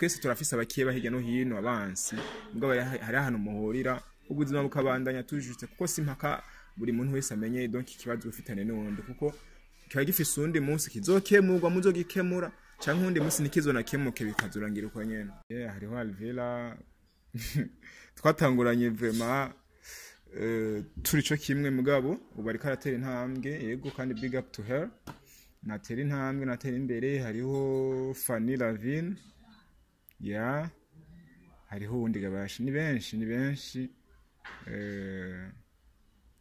twese turafise abakiye bahirya no hino abansi mugabo hari ahantu muhurira ubuzima bukabandanya tujutse kuko simpaka buri muntu wese amenye donc ikibazo ufitane n'undi kuko kiba gifise undi munsi kizokemurwa muzogikemura canke undi munsi nikizonakemuke bikazurangira uko nyene hariho Alvera twatanguranye vraiment turi cyo kimwe mugabo ubu ariko aratera intambwe yego kandi big up to her natera intambwe natera imbere hariho Fanny Lavine hariho undi gabashi ni benshi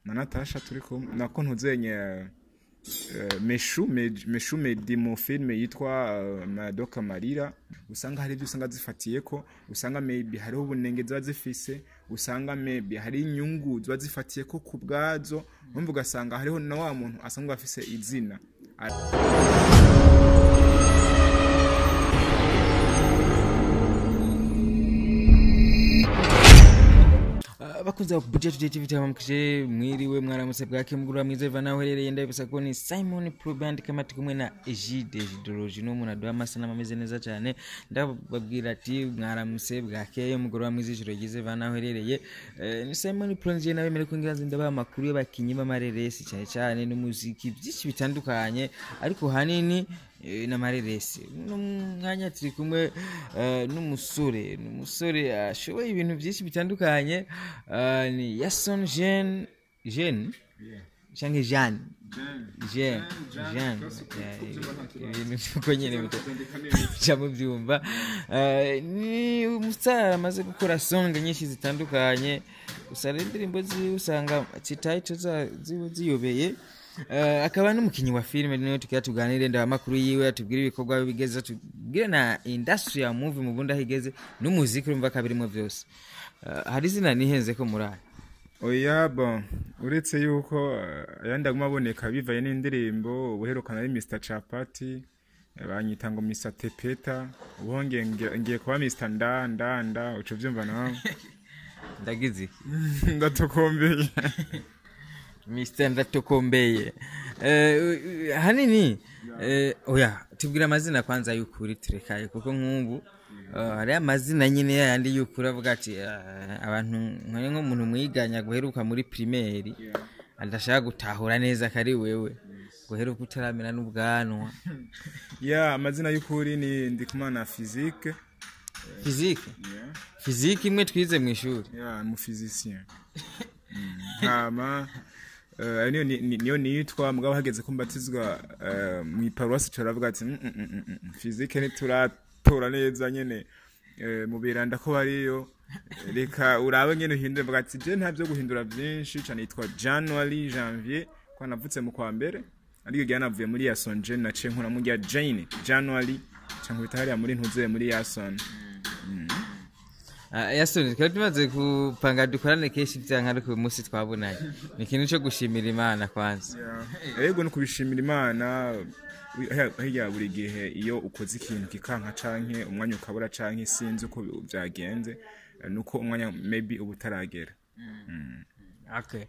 na Natasha turi kumwe nako ntuzenye Meshu Medi mu filme yitwa Madoka Marira usanga hari ibyo usanga zifatiye ko usanga maybe hariho ubunenge ziba zifise usanga maybe hari inyungu ziba zifatiye ko kubwazo umva ugasanga hariho na wa muntu asanga afise izina bakunze budget TV tamamkije mwiriwe mwaramutse bwake mugura mwiza Ivana uherereye ndabisa ko ni Simon Pro Band kama tikumwe na Egide Hydrogen no munadu amasana mameze neza cyane ndababwira ati mwaramutse bwake mugura mwiza ijoro gize Ivana uherereye ni Simon Pro nje nawe mere kungiranze ndaba amakuru y'abakinyi b'amareresi cyane cyane n'umuziki byinshi bitandukanye ariko hanini na mareresi n'umwanya turi kumwe n'umusore ashoboye ibintu byinshi bitandukanye ni Yason Jean cyangwa Jean ibintu uko nyene cyamo byumva ni umusara amaze gukora song nyinshi zitandukanye usara indirimbo usanga title ziyobeye akaba n'umukinyi wa filme niyo tuganire nda amakuru yiwe atubwira ibikorwa bigeze tubwire na industry ya movie mu bunda higeze n'umuziki urumva kabirimo byose hari zina nihenze ko murara oya bon uretse yuko yandaguma aboneka bivaye n'indirimbo ubuherukana ari Mr Chapati banyita ngo Mr Tepeta ubonge ngiye kuba Mr Ndanda uco byumva nawe ndagize ndatokombeye Mr Ndatokombeye hanini oya tubwira amazina kwanza y'ukuri turekaye kuko nk'ubu hari amazina nyine yandi y'ukuri avuga ati abantu nk'umuntu mwiganya guheruka muri primaire andashaka gutahura neza kari wewe guheruka utaramena n'ubwanwa amazina y'ukuri ni Ndikumana Physique Physique imwe twize mu ishuri mu physicien niyo nitwa mugabo hageze kumbatizwa mu iparuwasi turavuga ati Physique ntituratora neza nyene mu biranda ko bariyo reka urabe nyene uhindure mvuga ati je ntabyo guhindura byinshi cyane yitwa Janvier kwa navutse mu kwa mbere ariko gihe navuye muri Yason Jane nace nkora mu gihe January cyangwa bitari muri ntuze muri Yason Yason kandi tumaze kupanga dukorane keshi byanka ariko umunsi twabonanye ni ikintu cyo gushimira Imana kwanza yego no kubishimira Imana hirya buri gihe iyo ukoze ikintu kikanka canke umwanya ukabura canke sinzi uko byagenze nuko umwanya maybe ubutaragera okay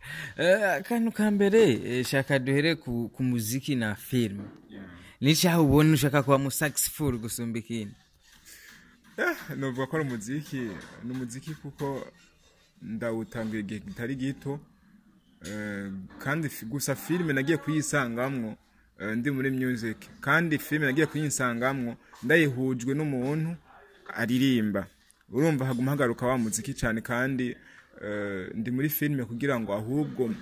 kantu kambere shaka duhere ku muziki na film ni cyaho ubona ushaka kuba mu successful gusumba ikindi novuga ko n'umuziki kuko ndawutangiye igihe kitari gito kandi gusa filme nagiye kuyisangamwo ndi muri music kandi filme nagiye kuyisangamwo ndayihujwe n'umuntu aririmba urumva haguma hagaruka wa muziki cyane kandi ndi muri filme kugira ngo ahubwo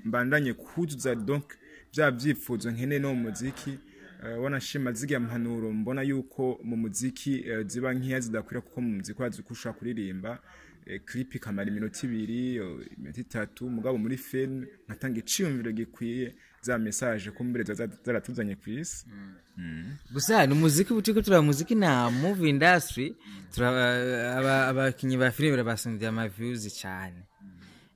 mbandanye kuzuza donc bya byifuzo nkene no muziki wanashima ziga mpanuro mbona yuko mu muziki ziba nkiya zidakwira kuko mu muziki wazikusha kuririmba clip kamara iminota 2 iminota 3 mugabo muri film natanga iciyumviro gikwiye za message kumbere zaratuzanye kwisi gusa n'umuziki butiko tura muziki na movie industry abakinyi ba filime basumvye ama views cyane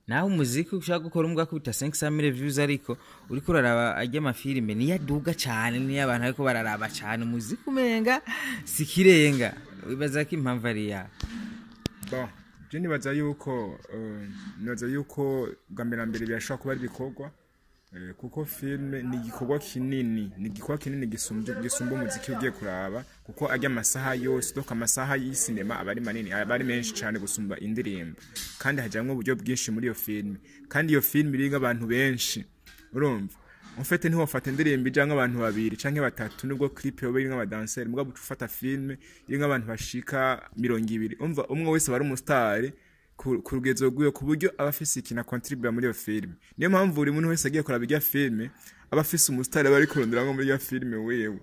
naho umuziki ushaka gukora umugwa kubita 500 views ariko uri kuraraba ajya amafilime ni yaduga cyane ni abantu ariko bararaba cyane umuziki umenga sikirenga wibaza ko impamvu ari ya bon je nibaza yuko gambera mbere byashaka kuba bikorwa kuko filme ni igikorwa kinini gisumba umuziki ugiye kuraba kuko ajya amasaha yose doka amasaha y'isinema aba ari manini aba ari menshi cyane gusumba indirimbo kandi hajyamwe uburyo bwinshi muri iyo filme kandi iyo filme iri abantu benshi urumva ufite ntiwafata indirimbo ijyanga abantu babiri canke batatu nubwo clip yobe iri nk'abadanseri mugabo ufata filme iri nk'abantu bashika 200 umva umwe wese bari umustar ku rugezo rw'uyo ku buryo abafise ikina contribute muri iyo filme niyo mpamvu buri muntu wese agiye kuraba irya filme abafise umustar bari kurondera ngo muri irya filme wewe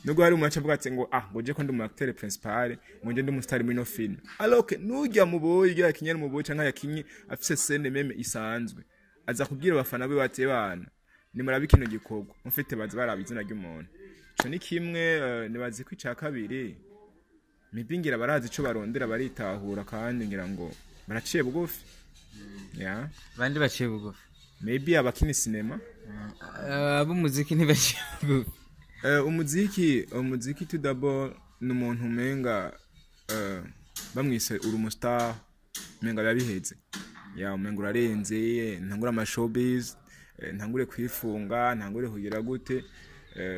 nubwo hari umuca avuga ati ngo ngoje ko ndi mu acteur principal ngoje ndi umustar muri no filme alors que nujya muboye irya kinyene muboye canke yakinye afise scène meme isanzwe aza kubwira abafana be bateye bana ni murabi kino gikorwa mufite bazi barabizina ry'umuntu ico ni kimwe nibazi ko ica kabiri mibingira barazi ico barondera baritahura kandi ngira ngo baraciye bugufi bandi baciye bugufi maybe abakini cinema ab'umuziki ntibaciye bugufi umuziki tout d'abord n'umuntu umenga bamwise uri umustar umenga yabiheze umenga urarenze ntangura amashowbiz ntangure kwifunga ntangure kugira gute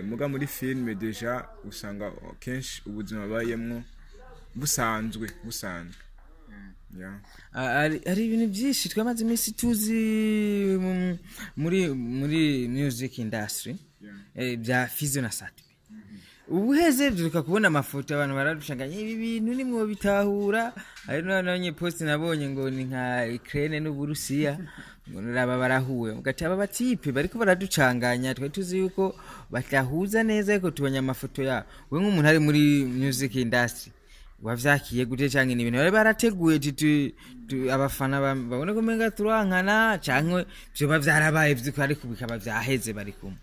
muga muri filme deja usanga kenshi ubuzima bayemwo busanzwe ari ibintu byinshi twamaze iminsi tuzi muri music industry bya Fizo na Sat ubuheze duka kubona amafoto abantu baradushanganye ibi bintu nimwe bitahura ari nanye post nabonye ngo ni nka Ukraine n'Uburusiya ngo raba barahuwe mugati aba batipe bariko baraducanganya twe tuzi yuko batahuza neza ko tubanya amafoto ya we nk'umuntu ari muri music industry wavyakiye gute canke n'ibintu bari barateguye abafana babone ko menga turankana canke byo bavyarabaye vyiko ariko bikaba vyaheze bari kumwe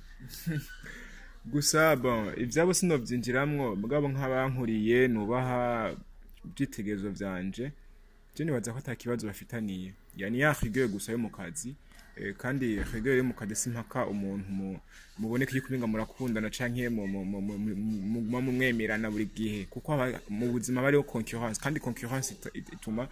gusa bon ivyabo sinovyinjiramwo mugabo nk'abankuriye nubaha byitegerezo vyanje je nibaza ko atakibazo bafitaniye yani yahigiye gusa yo mu kazi kandi yahigiye yo mu kazi simpaka umuntu muboneka yuko murakundana canke mu mwemerana buri gihe kuko mu buzima bariho concurrence kandi concurrence ituma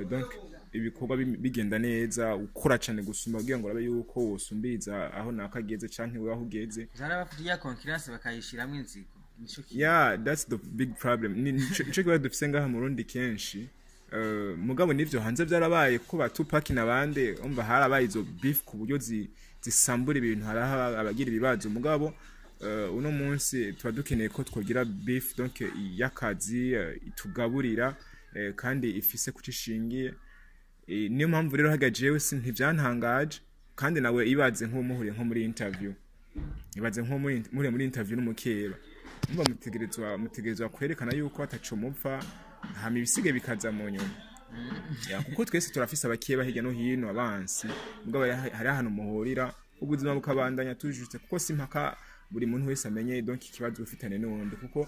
donc ibikorwa bigenda neza ukora cyane gusumba kugira ngo rabe yuko wosumbiza aho nakageze canke we aho ugeze zarabafitiye concurrence bakayishiramo inziko that's the big problem nico kibazo dufise ngaha mu Burundi kenshi mugabo nivyo hanze byarabaye ko batupaki nabande umva harabaye izo beef ku buryo zisambura ibintu haraha abagira ibibazo mugabo uno munsi tuba dukeneye ko twogira beef donc yakazi itugaburira kandi ifise kucishingiye niyo mpamvu rero hagajewe ntivyantangaje kandi nawe ibaze nk'umuhuriye nko muri interview ibaze nko muri interview n'umukeba umva mutegerezwa kwerekana yuko ataco mupfa hama ibisige bikaza mu nyuma kuko twese turafise abakeba hirya no hino abansi mugabo hari ahantu muhurira ubuzima bukabandanya tujutse kuko simpaka buri muntu wese amenye donc ikibazo ufitane n'undi kuko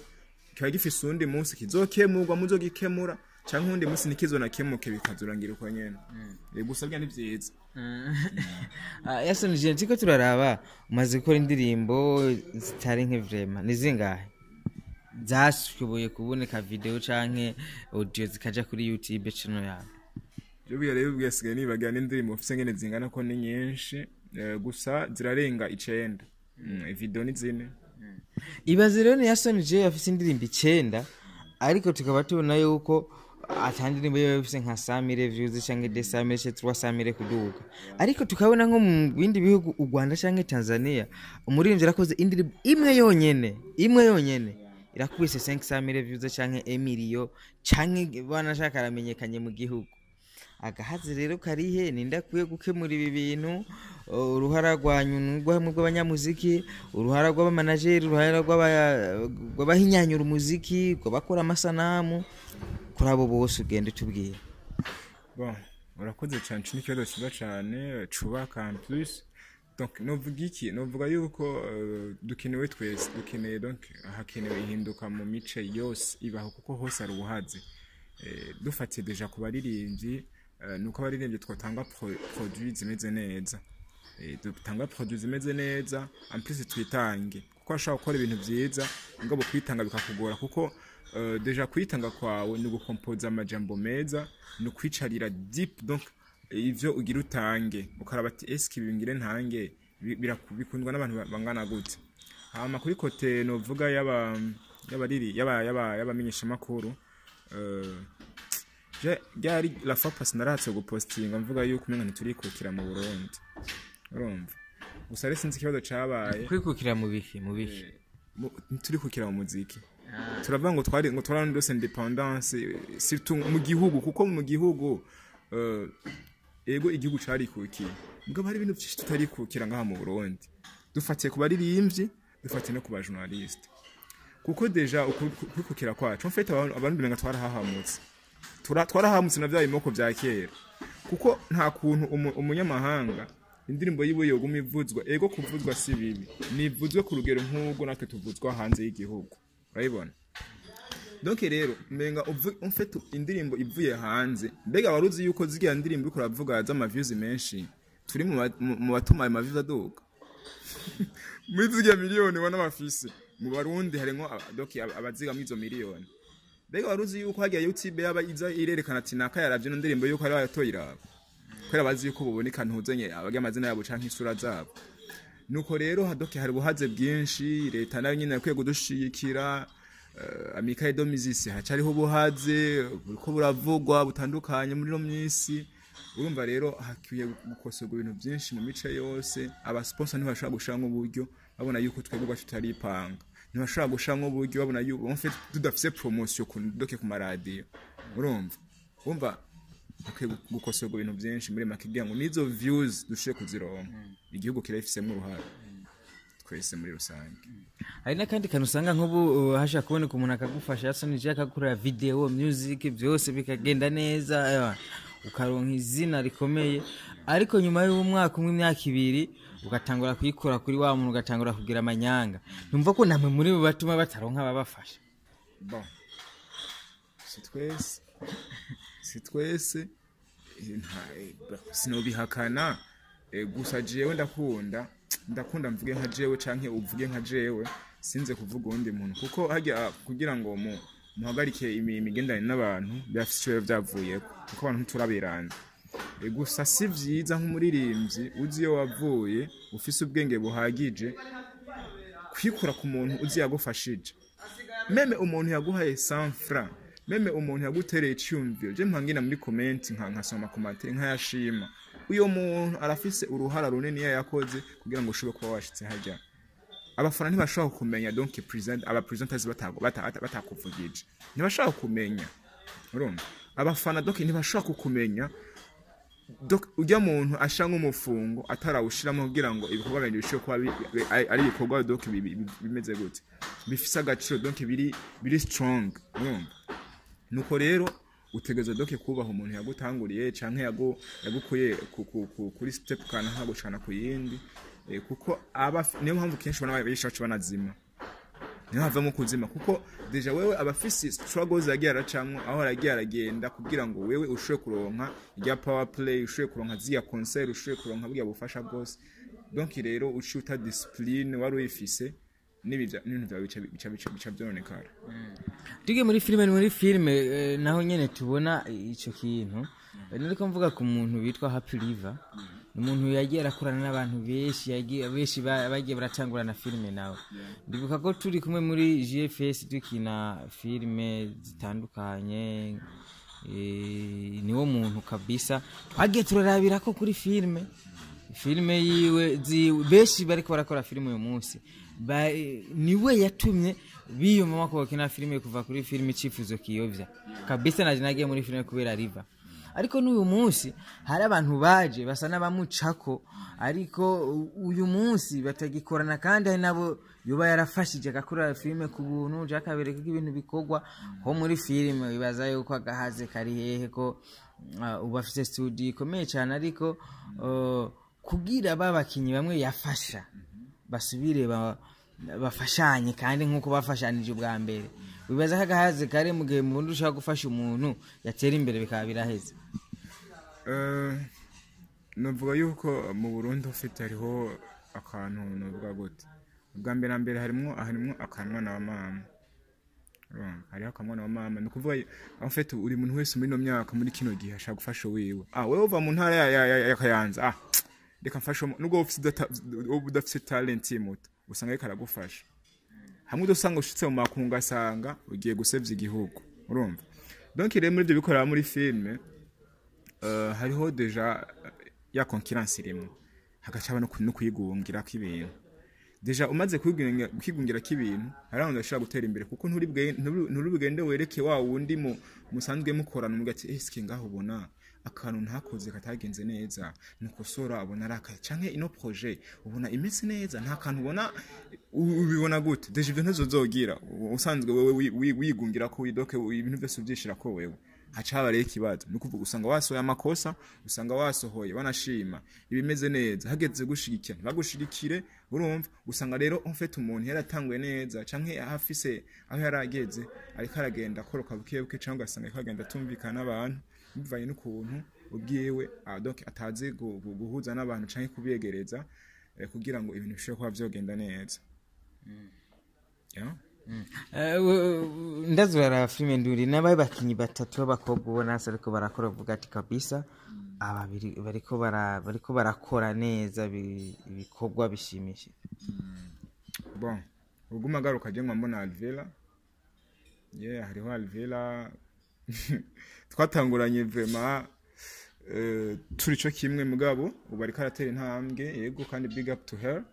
kiba gifise undi munsi kizokemurwa muzogikemura canke undi munsi nikizonakemuke bikazurangira uko nyene gusa bya nivyiza yasonije ntiko turaraba umaze gukora indirimbo zitari nke vraiment nizingahe zashoboye kuboneka video canke audio zikaja kuri YouTube channel yawe byo rero bwasigaye nibaga n'indirimbo ufise ngene zingana ko ni nyinshi gusa zirarenga 9 video ni zine ibaze rero yasonije afise indirimbo 9 ariko tukaba tubona yuko atandire mbe bafise nka 100 views canke 200 300 kuduga ariko tukabona nko mu bindi bihugu u Rwanda canke Tanzania umuririmbyi arakoze indirimbo imwe yonyene irakubise 500 views canke 1 million canke banashaka aramenyekanye mu gihugu agahazi rero karihe nindakuye gukemura ibi bintu uruhara rwanyu rw'abanyamuziki uruhara rw'abamanageri uruhara rw'abahinyanyura umuziki rw'abakora amasanamu kuri abo bose ugende tubwira bon urakoze cyane n'ikibazo kiba cyane cubaka en plus donc novuga yuko dukenewe twese dukeneye donc hakenewe ihinduka mu mice yose ibaho kuko hose ari ubuhazi dufatiye deja ku baririmbyi nuko abaririmbyi twatanga produits zimeze neza dutanga produits zimeze neza en plus twitange kuko ashaka gukora ibintu byiza ngabo kwitanga bikakugora kuko deja kwitanga kwawe ni gukompoza amajambo meza no kwicarira deep donc ivyo ugira utange ukaraba ati eski bingire ntange bikundwa n'abantu bangana gute. Hama kuri kote novuga y'abamenyesha makuru ryari la fois passée naratse gupostinga mvuga yuko umenga ntiturikukira mu Burundi urumva gusa rero sinzi ikibazo cabaye kwikukira mu biki ntiturikukira mu muziki turavuga ngo twarandi dose independence surtout mu gihugu kuko mu gihugu ego igihugu carikukiye mugabo hari ibintu byinshi tutarikukira ngaha mu Burundi dufatiye ku baririmbyi dufatiye no ku ba journaliste kuko deja kwikukira kwacu en fait abantu benga twarahahamutse twarahamutse na bya bimoko bya kera kuko nta kuntu umunyamahanga indirimbo yiwe yoguma ivuzwa ego kuvuzwa si bibi nivuzwe ku rugero nk'ubwo natwe tuvuzwa hanze y'igihugu urabibona donc rero menga en fait indirimbo ivuye hanze mbega waruzi yuko zigiye indirimbo iko ravuga za views menshi turi mu batuma ama views aduka muri zigiye miliyoni wana bafise mu Barundi harimo donc abaziga mu izo miliyoni mbega waruzi yuko hagiye YouTube yaba iza irerekana ati naka yaravye n'indirimbo yuko ari bayatoyiraba kwera bazi yuko buboneka ntuzenye abage amazina yabo canke isura zabo nuko rero hadoke hari buhaze bwinshi leta nayo nyine yakwiye kudushikira Amikaye do Mizisi hacariho buhaze uko buravugwa butandukanye muri no myisi urumva rero hakwiye gukosorwa ibintu byinshi mu mice yose aba sponsor ntibashaka gushanga uburyo babona yuko twebwe tutaripanga ntibashaka gushanga uburyo babona yuko en fait tudafise promotion doke ku maradiyo urumva hakwiye gukosorwa ibintu byinshi muri makigira ngo nizo views dushiye kuzironka igihugu kirafisemo uruhare twese muri rusange hari nakandi kantu usanga nk'ubu hasha kuboneka umuntu akagufasha yasonije akakura video music byose bikagenda neza ukaronka izina rikomeye ariko nyuma y'umwaka umwe imyaka ibiri ugatangura kuyikora kuri wa muntu ugatangura kugira amanyanga numva ko namwe muri bo batuma bataronka ababafasha bon si twese sinobihakana gusa jewe ndakunda mvuge nka jewe canke uvuge nka jewe sinze kuvuga undi muntu kuko hajya kugira ngo muhagarike imigendane n'abantu byafishe byavuye kuko abantu turabirana gusa si vyiza nk'umuririmbyi uzi yo wavuye ufise ubwenge buhagije kwikura ku muntu uzi yagufashije meme umuntu yaguhaye 100 francs meme umuntu yagutereye icyumviro je mpangina muri comment nkasoma commentaire nkayashima uyo muntu arafise uruhara runini yakoze kugira ngo ushobore kuba washitse hajya abafana ntibashaka kumenya donc presenters batakuvugije ntibashaka kumenya urumva abafana donc ntibashaka kumenya donc ujya muntu ashanga umufungo atarawushiramo kugira ngo ibikorwa bindi bishoye kuba ari ibikorwa donc bimeze gute bifise agaciro donc biri strong urumva nuko rero utegeza doke kubaho umuntu yagutanguriye canke yagukuye kuri step kana nka gucana ku yindi kuko niyo mpamvu kenshi bana bishacu banazima niyo havamo kuzima kuko deja wewe abafisi struggles yagiye aracamwe aho aragiye aragenda kugira ngo wewe ushoye kuronka ya power play ushoye kuronka ziya concert ushoye kuronka bya bufasha bwose donc rero ucuta discipline wari uyifise n'ibintu bica byononekara tugiye muri filime naho nyene tubona ico kintu nariko mvuga ku muntu witwa Happy River umuntu yagiye arakorana n'abantu benshi bagiye baratangurana filime nawe ndibuka ko turi kumwe muri GFS dukina filime zitandukanye niwo muntu kabisa twagiye turarabira ko kuri filime yiwe benshi bariko barakora filime uyu munsi niwe yatumye biyumva ko bakina filime kuva kuri filime Icifuzo Kiyovya kabisa nagiye muri filime kubera River ariko n'uyu munsi hari abantu baje basa n'abamucako ariko uyu munsi batagikorana kandi hari nabo yoba yarafashije gakora filime ku buntu jakabereka ibintu bikorwa ho muri filime bibaza yuko agahaze kari hehe ko ubafite studio ikomeye cyane ariko kugira babakinyi bamwe yafasha basubire bafashanye kandi nkuko bafashanije ubwa mbere bibaza ko agahaze kare mu gihe umuntu ushaka gufasha umuntu yatera imbere bikaba biraheze novuga yuko mu Burundi ufite hariho akantu novuga gute ubwa mbere harimo akanwana wa mama hariho akamwana wa mama ni kuvuga ufite uri muntu wese muri no myaka muri kino gihe ashaka gufasha wiwe wewe uva mu ntara ya Kayanza reka mfashe nubwo udafite talent muto usanga ariko aragufasha hamwe udusanga ushitse mu makungu asanga ugiye gusebya igihugu urumva donc rero muri ibyo bikorera muri filme hariho deja ya concurrence irimo hagacaba no kwigungira k'ibintu deja umaze kwigungira k'ibintu haraho ndashaka gutera imbere kuko nturi bugende wereke wa wundi musanzwe mukorana mugati eske ngaho ubona akantu ntakoze katagenze neza nukosora abona araka canke ino projet ubona imeze neza nta kantu ubona ubibona gute deje ibintu zozogira usanzwe wewe wigungira ko widoke ibintu byose ubyishira ko wewe hacaba rero ikibazo nukuvuga usanga wasohoye amakosa usanga wasohoye banashima ibimeze neza hageze gushigikira bagushigikire urumva usanga rero en fait umuntu yaratanguye neza canke afise aho yarageze ariko aragenda koroka bukebuke cyangwa asanga kagenda tumvikana n'abantu bivanye n'ukuntu ubwiyewe donc atazi guhuza n'abantu canke kubegereza kugira ngo ibintu bishobore kuba vyogenda neza ndazura filime nduri nabaye bakinyi batatu b'abakobwa ubona ariko barakora vuga ati kabisa ababiri bariko barakora neza ibikorwa bishimishije bon uguma garuka je mbona Alvela hariho Alvela twatanguranye vraiment turi cyo kimwe mugabo ubu ariko aratera intambwe yego kandi big up to her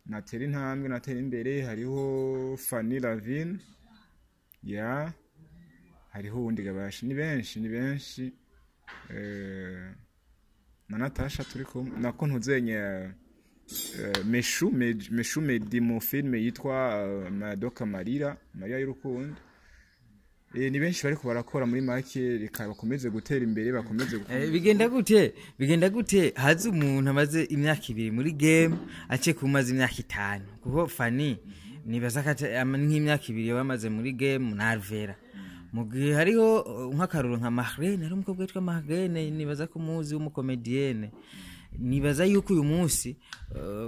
natera intambwe natera imbere hariho Fanny Lavine hariho undi gabashi ni benshi na Natasha turi kumwe nako ntuzenye Meshu Medi mu filme yitwa Madoka Maria y'urukundo ni benshi bariko barakora muri make reka bakomeze gutera imbere bakomeze bigenda gute hazi umuntu amaze imyaka 2 muri game ace kumaze imyaka 5 kuko Fanny nibaza ko nk'imyaka 2 bamaze muri game na Alvera mugihe hariho nk'akaruro nka Mahrene ari umukobwa witwa Mahrene nibaza ko muzi w'umukomedienne nibaza yuko uyu munsi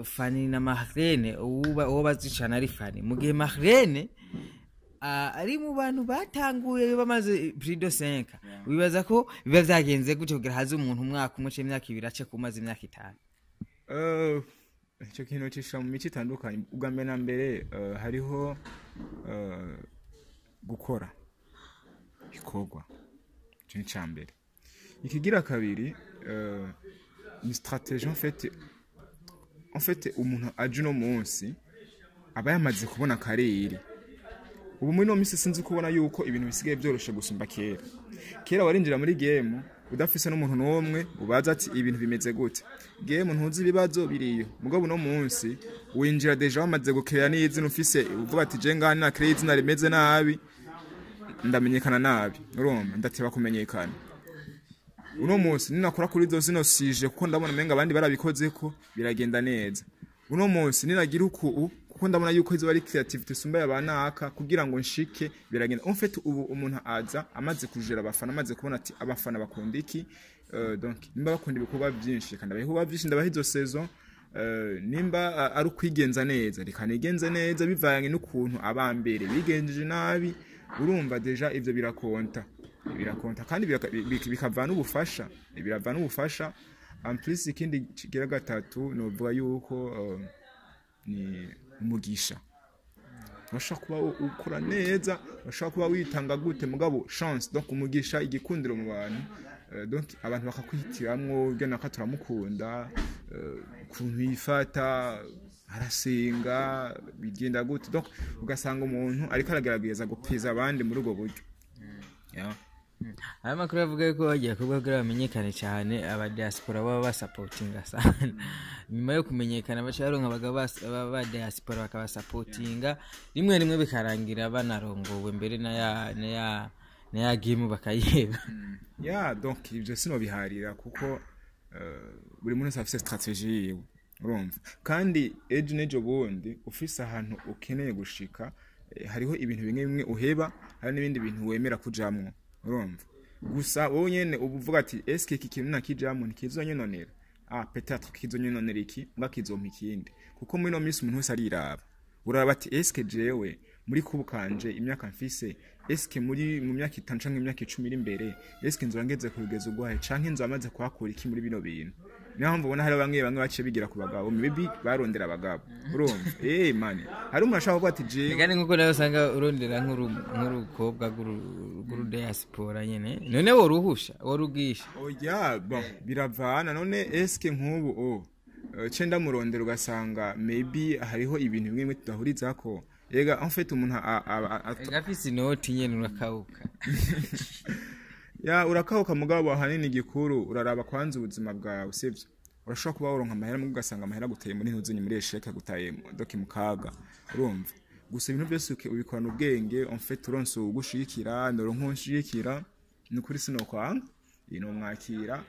Fanny na Mahrene uwo bazicana ari Fanny mugihe Mahrene ari mu bantu batanguye bamaze prido 5 wibaza ko biba vyagenze gute kugira haze umuntu umwaka umuce imyaka 2 ace kumaze imyaka 5 icyo kintu cisha mu mico itandukanye ubwa na mbere hariho gukora ikorwa cyo cyambere ikigira kabiri ni stratégie en fait umuntu aje no munsi aba yamaze kubona karere ubu muri no misi sinzi kubona yuko ibintu bisigaye byoroshe gusumba kera warinjira muri game udafise n'umuntu n'umwe ubaza ati ibintu bimeze gute game ntuzi ibibazo biriyo mugabo no munsi winjira deja wamaze gukera n'izina ufise uvuga ati je ngana na create na rimeze nabi ndamenyekana nabi urumva ndateba kumenyekana uno munsi ninakora kuri zo zino sije kuko ndabona menga abandi barabikoze ko biragenda neza uno munsi ninagira kuko ndabona yuko izo bari creativity sumba yabanaka kugira ngo nshike biragenda en fait ubu umuntu aza amaze kujera abafana amaze kubona ati abafana bakunda iki donc nimba bakunda ibikorwa byinshi kandi abahiho byinshi ndabahizo saison nimba ari kwigenza neza rikanigenza neza bivanye n'ukuntu abambere bigenjeje nabi urumva deja ivyo birakonta kandi bikavana ubufasha biravana ubufasha en plus ikindi kigira gatatu no vuga yuko ni umugisha bashaka kuba ukora neza bashaka kuba witanga gute mugabo chance donc umugisha igikundiro mu bantu donc abantu bakakwitiramwo byo naka turamukunda kuntu yifata arasenga bigenda gute donc ugasanga umuntu ariko aragaragaza gupeza abandi muri ubwo buryo aya makuru avuga ko bagiye kuvuga bamenyekane cyane aba diaspora baba basupportinga sana nyuma yo kumenyekana bacaronka abagaba diaspora bakaba supportinga rimwe bikarangira banarongowe mbere na ya game bakayeba donc ibyo sino biharira kuko buri muntu afite strategie yiwe urumva kandi ejo nejo bundi ufise ahantu ukeneye gushika hariho ibintu bimwe uheba hari n'ibindi bintu wemera kujamwo urumva gusa wowe nyene uvuga ati eske iki kintu nakijamwo ntikizonyononera peut-être kizonyononera iki ngakizompa ikindi kuko muri no minsi umuntu wese ariraba uraba ati eske jewe muri kubukanje imyaka mfise eske mu myaka 5 canke imyaka 10 iri imbere eske nzongeze kubigeza ugwahe canke nzamaze kwakura iki muri bino bintu niyo mpamvu ubona hari bamwe baciye bigira ku bagabo maybe barondera abagabo urumva mani hari umuntu ashaka kuvuga ati je kandi nkuko nawe usanga urondera nk'urukobwa guru diaspora nyene none woruhusha worugisha oya bon biravana none eske nk'ubu cenda murondera ugasanga maybe hariho ibintu bimwe tudahurizako ega en fait umuntu agafise inoti nyene urakauka ya urakauka mugabo hanini gikuru uraraba kwanza ubuzima bwawe sivyo urashobora kuba uronka amahera mu ugasanga amahera guteye muri ntuzinyi muri esheke gutaye doki mukaga urumva gusa ibintu byose ubikorana ubwenge en fait uronse ugushikira noronko nshikira nukuri sinokwanga ino mwakira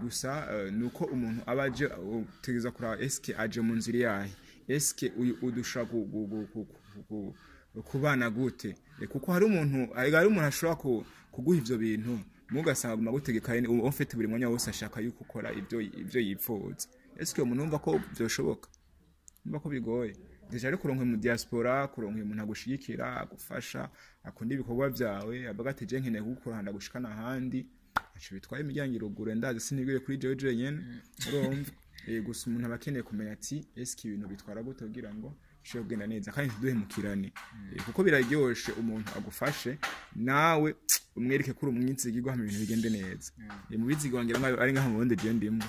gusa nuko umuntu abaje utegeza kura eske aje mu nzira yahe eske udusha kubana gute kuko hari umuntu ashobora kuguha ivyo bintu mugasanga gutegeka en fait buri mwanya wose ashaka yuko ukora ivyo yipfuza eske umuntu umva ko byoshoboka umva ko bigoye deja ari kuronka mu diaspora kuronka umuntu agushikira agufasha akunda ibikorwa byawe abagateje nkeneye gukorana gushikana handi acho bitwaye imiryango irugure ndazi sinigwe kuri jeje nyene urumva gusa umuntu abakeneye kumenya ati eske ibintu bitwara gute kugira ngo shobora kugenda neza kandi ntiduhemukirane kuko biraryoshe umuntu agufashe nawe umwereke kuri umwinzigirwa mu bintu bigende neza mu bizigwangira nkayo ari nkaho mubundi je ndimo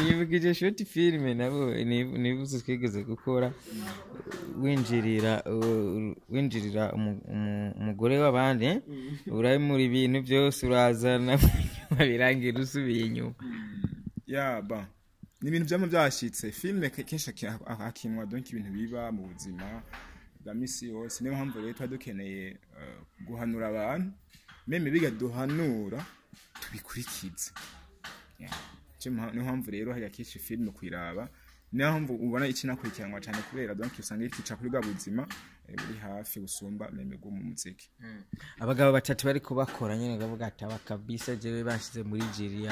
yibukije short film nabo nibuze twigeze gukora winjirira umugore w'abandi uraye muri ibintu byose urazana birangira usubiye inyuma ba ni ibintu byama byashitse filme kenshi akinwa donc ibintu biba mu buzima bwa misi yose niyo mpamvu rero twadukeneye guhanura abantu meme biga duhanura tubikurikize niyo mpamvu rero hari akenshi filme kwiraba niyo mpamvu ubona iki nakurikiranwa cyane kubera donc usanga ikica kuri bwa buzima buri hafi usumba meme go mu muziki abagabo batatu bari kubakora nyene gavuga ataba kabisa jewe bashize muri jiri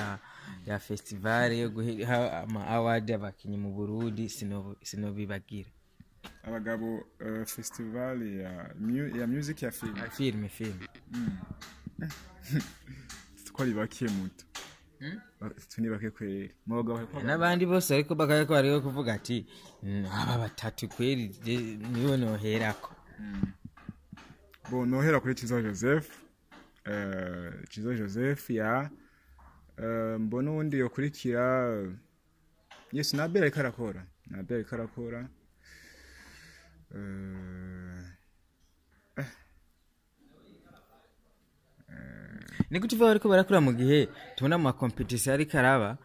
ya festival yo guha ama award abakinyi mu Burundi sino bibagira abagabo festival ya music ya film twari bakiye muto tuni bake kweri mugabo n'abandi bose ariko bakayako ariyo kuvuga ati aba batatu kweri niyo noherako nohera kuri Cizo Joseph ya mbona undi yokurikira yes Nabel karakora ni kutuva ariko barakura mu gihe tubona mu competition ari karaba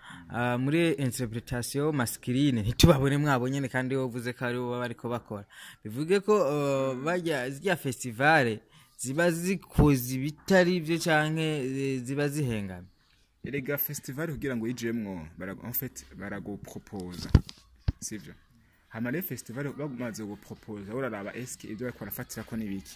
muri interpretation masculine ntitubabone mwabo nyene kandi wovuze ko ari bo bariko bakora bivuge ko bajya zya festival ziba zikoze bitari byo canke ziba zihengana erega festival kugira ngo yijemwo en fait barago propose sivyo hamare festival bagumaze go propose uraraba eske ibyo bakora fatira ko nibiki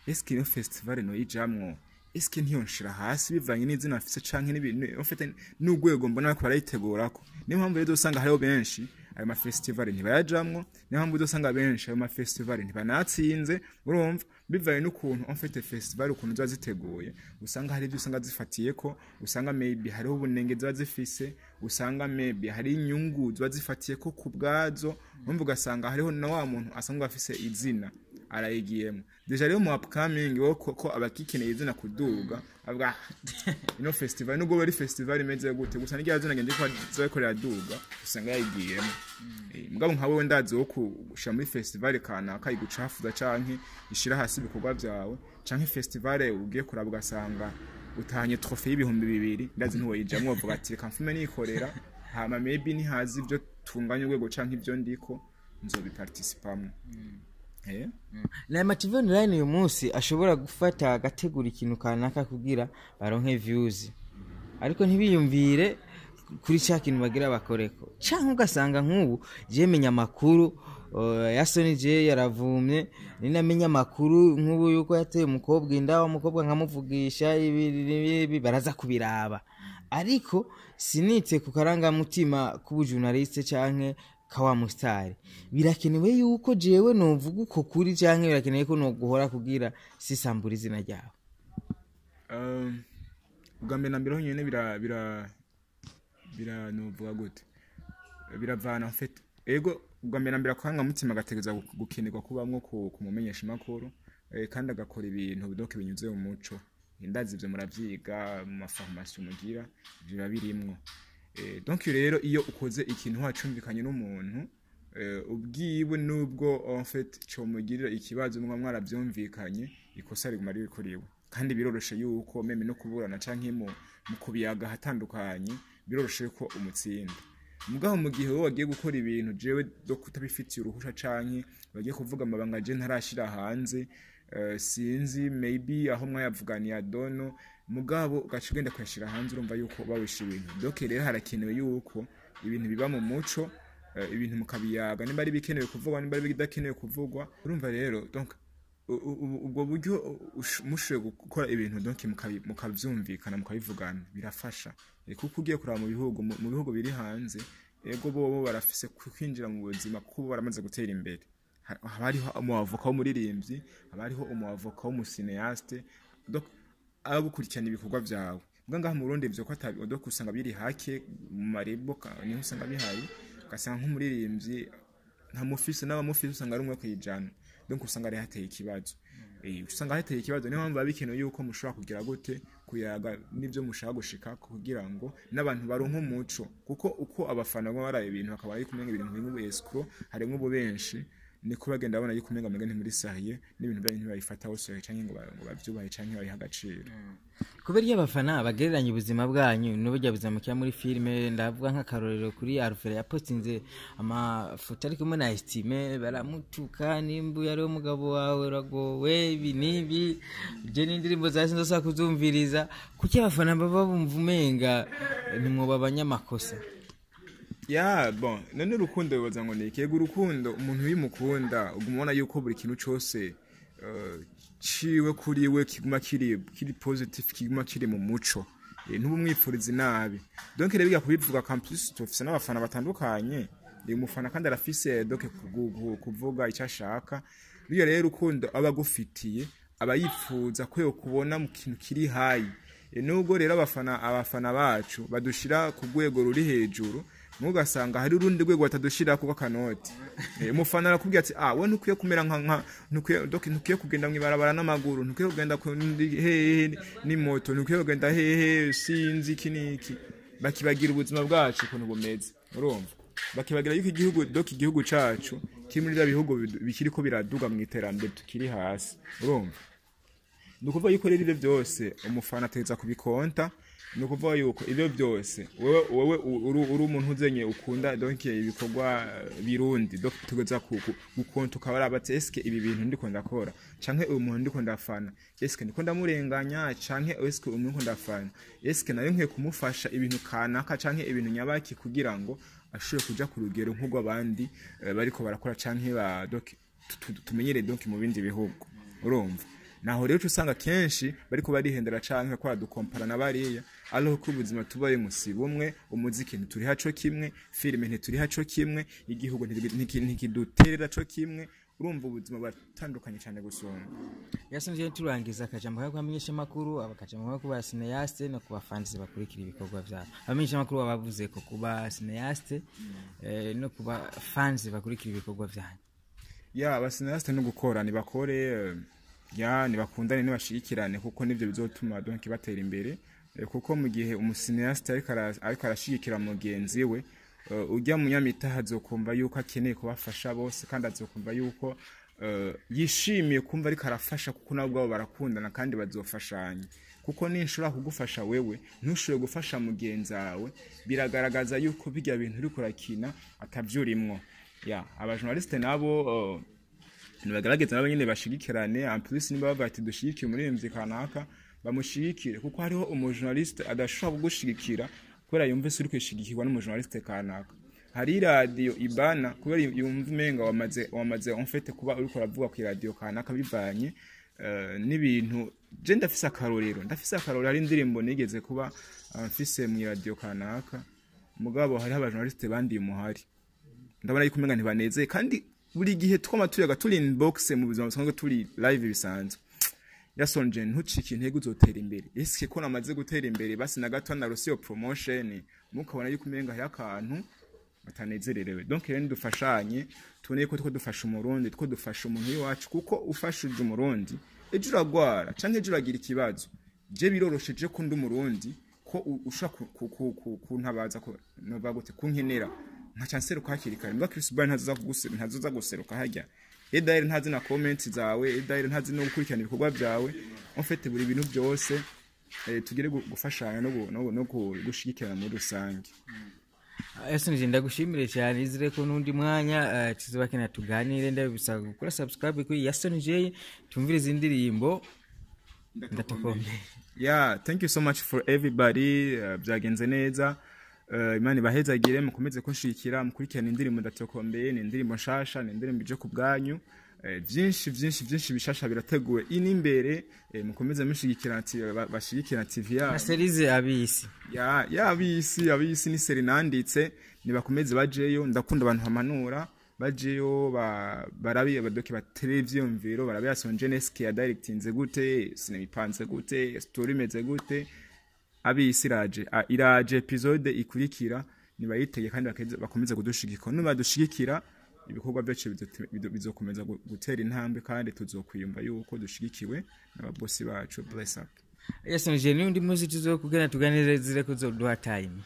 eske no festival no yijamwo eske ntiyonshira hasi bivanye n'izina afise canke n'ibintu en fait n'ugwego mbona ko barayitegurako niyo mpamvu rero usanga hariho benshi ayo ma festival ntibayajamwo niyo mpamvu usanga benshi ayo ma festival ntibanatsinze urumva bivanye n'ukuntu en fait festival ukuntu ziba ziteguye usanga hari ibyo usanga zifatiye ko usanga maybe hariho ubunenge ziba zifise usanga maybe hari inyungu ziba zifatiye ko kubwazo umva ugasanga hariho na wa muntu asanga afise izina arayigiyemo deja rero mu upcoming ko abakikeneye izina kuduga abwa ino festival nubwo bari festival imeze gute gusa n'igihe azina ngende ko zakorera duga usanga yayigiyemo mugabo nkawe wenda zo kushira muri festival kana kayigucafuza canke ishira hasi ibikorwa byawe canke festival ugiye kuraba ugasanga utahanye trophée y'ibihumbi 200 ndazi ntuwe yijamwe uvuga ati reka mfume nikorera hama maybe ni hazi ibyo tunganya urwego canke ibyo ndiko nzobiparticipamo na Mative Online uyu munsi ashobora gufata agategura ikintu kanaka kugira baronke views ariko ntibiyumvire kuri cya kintu bagira bakoreko cyangwa ugasanga nk'ubu je menya makuru ya Sony je yaravumye ninamenya makuru nk'ubu yuko yateye umukobwa indawa umukobwa nkamuvugisha ibi baraza kubiraba ariko sinitse ku karanga mutima ku journaliste canke kawa mustari birakenewe yuko jewe novuga uko kuri canke birakenewe ko no guhora kugira sisambura izina ryawe ugambe na mbere nyene biranuvuga gute biravana en fait ego ubwambere mbere kwanga mutima gategeza gukenirwa kubamwo kumumenyesha makuru kandi agakora ibintu donc binyuze mu muco indazi ivyo muravyiga mu maformation mugira biba birimwo donc rero iyo ukoze ikintu wacumvikanye n'umuntu ubwiwe nubwo en fait cyo mugirira ikibazo mwaravyumvikanye ikosa riguma riri kuriwe kandi biroroshe yuko meme no kuburana canke mu kubiyaga hatandukanye biroroshe ko umutsinda mugaho mu gihe wowe wagiye gukora ibintu jewe do kutabifitiye uruhusha canke bagiye kuvuga amabanga je ntarashira hanze sinzi maybe aho mwayavuganiye dono mugabo gacugenda kwashira hanze urumva yuko bawisha ibintu donc rero harakenewe yuko ibintu biba mu muco ibintu mukabiyaga nimba ari bikenewe kuvugwa nimba ari bidakenewe kuvugwa urumva rero donc ubwo buryo mushoye gukora ibintu donc mukavyumvikana mukabivugana birafasha kuko ugiye kuraba mu bihugu biri hanze ego bobo barafise kwinjira mu buzima kuko baramaze gutera imbere habariho umuavoka w'umuririmbyi habariho umuavoka w'umusineaste donc agukurikirana ibikorwa byawe ngaha mu Burundi byo ko donc usanga biri hake mu marebo niho usanga bihari ugasanga nk'umuririmbyi nta mufise n'abamufise usanga ari umwe kwijana donc usanga ari hateye ikibazo usanga hateye ikibazo niho mpamvu babikenewe yuko mushobora kugira gute kuyaga nivyo mushaka gushika kugira ngo n'abantu baronka umuco kuko uko abafana baba baraye ibintu bakaba ari kumenga ibintu nk'ubu escro harimo bo benshi niko bagenda babona yuko umenga mugende muri sahiye n'ibintu byanyu ntibabifata hose canke ngo bavyubahe canke bayiha agaciro kubera iyo abafana bagereranya ubuzima bwanyu n'uburyo buzima kya muri filme ndavuga nk'akarorero kuri Alfred yapostinze amafoto ari kumwe na Estime baramutuka nimbu yari umugabo wawe ragowe binibi je n'indirimbo zasi ndosa kuzumviriza kuki abafana baba bumva umenga nimwo babanyamakosa ya bon none urukundo bibaza ngo nekego urukundo umuntu bimukunda ugumona yuko buri kintu cyose ciwe kuri we kiguma kiri positive kiguma kiri mu muco ntubumwifuriza nabi donc rero biga kubivuga campus tufise n'abafana batandukanye umufana kandi arafise donc kuvuga icyo ashaka biyo rero urukundo abagufitiye abayifuza ko kubona mu kintu kiri hayi nubwo rero abafana bacu badushira ku rwego ruri hejuru mugasanga hari urundi rwego batadushira kuko kanoti umufana arakubwira ati we ntukwiye kumera nka ntukwiye kugenda mwibarabara n'amaguru ntukwiye kugenda ni moto ntukwiye kugenda sinzi kiniki bakibagira ubuzima bwacu kuntu bumeze urumva bakibagira yuko igihugu cacu kiri muri bihugu bikiriko biraduga mu iterambere tukiri hasi urumva nukuvuga yuko rero ivyo byose umufana ateza kubikonta nukuvuga yuko ivyo byose wewe uri umuntu uzenye ukunda donc ibikorwa birundi donc tugeza gukonta ukabara bati eske ibi bintu ndiko ndakora canke uyu muntu ndiko ndafana eske ndiko ndamurenganya canke eske uyu muntu ndafana eske nayo nkwiye kumufasha ibintu kanaka canke ibintu nyabaki kugira ngo ashobore kuja ku rugero nk'ubwo abandi bariko barakora canke donc tumenyere donc mu bindi bihugu urumva naho rero usanga kenshi bariko barihendera canke kwa dukompara na bariya alors ko ubuzima tubaye musibo umwe umuziki ntituri haco kimwe filime ntituri haco kimwe igihugu ntikiduterera co kimwe urumva ubuzima batandukanye cyane gusonga yasanzwe turangiza akajambo kako amenyesha makuru abakajambo ko ba cineaste no kuba fans bakurikira ibikorwa byabo amenyesha makuru bavuze ko kuba cineaste no kuba fans bakurikira ibikorwa byabo ya ba cineaste no gukora ni bakore nibakundane nibashikirane kuko nivyo bizotuma donc batera imbere kuko mu gihe umusineaste ariko arashikira mugenzi we ujya munyamitaha azokumva yuko akeneye kubafasha bose kandi azokumva yuko yishimiye kumva ariko arafasha kuko nabo bwabo barakundana kandi bazofashanya kuko ninshura kugufasha wewe ntushobore gufasha mugenzi wawe biragaragaza yuko bijya bintu uri kurakina atavyurimwo abajournaliste nabo nibagaragaza nabo nyene bashigikirane en plus niba bavuga ati dushigikire umuririmbyi kanaka bamushigikire kuko hariho umujournaliste adashobora kugushigikira kubera yumve uri kwishigikirwa n'umujournaliste kanaka hari radio ibana kubera yumva umenga wamaze en fait kuba uri kuravuga ku radio kanaka bivanye n'ibintu je ndafise akarorero ari indirimbo nigeze kuba mfise mu radio kanaka mugabo hari abajournaliste bandi muhari ndabona yuko umenga ntibanezeye kandi buri gihe twama turi inbox mu buzima busanzwe turi live bisanzwe yasonje ntucike intego uzotera imbere eske ko namaze gutera imbere basi na gato na Rusio promotion mukabona yuko umenga hari akantu batanezererewe. Donc rero dufashanye tubone ko dufasha umurundi, dufasha umuntu w'iwacu, kuko ufashije umurundi ejo uragwara canke ejo uragira ikibazo. Je birorosheje ko ndi umurundi ko ushaka kuntabaza ko nova gute kunkenera nka chancellor kwakirikana mbwa Chris Brown ntazoza guseruka hajya edaire ntazi na comments zawe, edaire ntazi no gukurikirana ibikorwa byawe. En fait buri bintu byose tugire gufashanya no gushigikirana muri rusange. Yasinje ndagushimire cyane, izire ko nundi mwanya tuzobakena tuganire, ndabisa gukora subscribe kuri Yasinje tumvire izindirimbo ndatakombe. Yeah, thank you so much for everybody. Byagenze neza. Imana ibahezagire, mukomeze kunshikira, mukurikirana indirimbo ndatakombe, ni indirimbo nshasha, ni indirimbo ije ku bwanyu. Byinshi bishasha birateguwe ini imbere, mukomeze mushigikira bashigikira TV ya series abisi. Abisi ni seri nanditse, nibakomeze bajeyo, ndakunda abantu hamanura bajeyo barabiye badoki ba television mviro barabiya sonjeneski ya directinze gute, sinemipanze gute, story meze gute. Abisi iraje episode ikurikira, nibayitege kandi bakomeze kudushigikira. Nuba dushigikira ibikorwa byacu bizokomeza gutera intambwe, kandi tuzokwiyumva yuko dushigikiwe n'ababosi bacu. Bless up. Yasinje ni undi muzi tuzokugana tuganire zire kuzoduha time.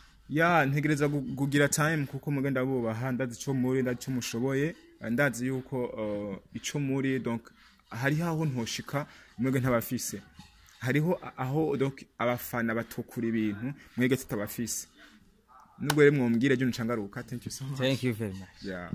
Ntegereza kugira time kuko mugenda bubaha, ndazi cyo muri ndazi mushoboye, ndazi yuko ico muri, donc hari aho ntoshika mwege ntabafise, hariho aho donc abafana batokura ibintu mwege tutabafise. Nubwo rero mwombwire ejo ncangaruka. Thank you so much. Thank you very much. Yeah.